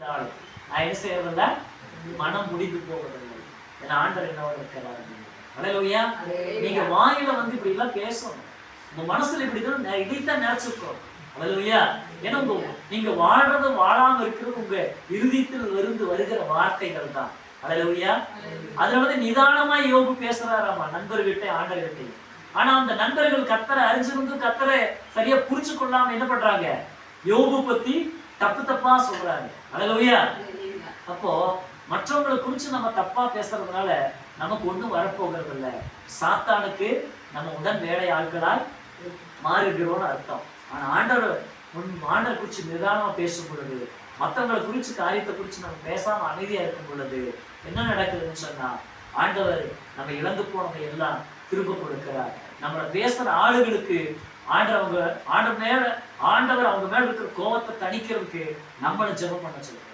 நான் என்ன செய்யறதில்ல, மனம் முடிந்து போவதில்லை. ஏன்னா ஆண்டவர் என்னோட இருக்கிறார். அல்லேலூயா. நீங்க வாயில இப்படி எல்லாம் பேசணும், உங்க மனசுல இப்படிதான் இதைத்தான் நினைச்சிருக்கோம். அல்லேலூயா. ஏன்னா நீங்க வாழ்றது வாழாம இருக்கிறது உங்க இருதயத்தில் இருந்து வருகிற வார்த்தைகள் தான். அல்லேலூயா. அதனாலதான் நிதானமா யோபு பேசுறாராமா நண்பர்கிட்ட ஆண்டவர்கிட்ட. ஆனா அந்த நண்பர்கள் கர்த்தரை அறிஞ்சிருந்து கர்த்தரை சரியா புரிஞ்சு கொள்ளாம என்ன பண்றாங்க, யோபு பத்தி தப்பு தப்பா சொல்றாங்க. அல்லேலூயா. அப்போ மற்றவங்களை குறிச்சு நம்ம தப்பா பேசுறதுனால நமக்கு ஒண்ணும் வரப்போகிறது இல்லை. சாத்தானுக்கு நம்ம உடன் வேலை ஆட்களால் மாறுகிறோம்னு அர்த்தம். ஆனா ஆண்டவர் குறிச்சு நிதானமா பேசும் பொழுது, மற்றவங்களை குறிச்சு காரியத்தை குறிச்சு நம்ம பேசாம அமைதியா இருக்கும் பொழுது என்ன நடக்குதுன்னு சொன்னா, ஆண்டவர் நம்ம இழந்து போனதை எல்லாம் திரும்ப கொடுக்கிறார். நம்மளை பேசுற ஆளுகளுக்கு ஆண்டவர் அவங்க மேல இருக்கிற கோபத்தை தணிக்கிறதுக்கு நம்மளை ஜெபம் பண்ண சொல்றார்.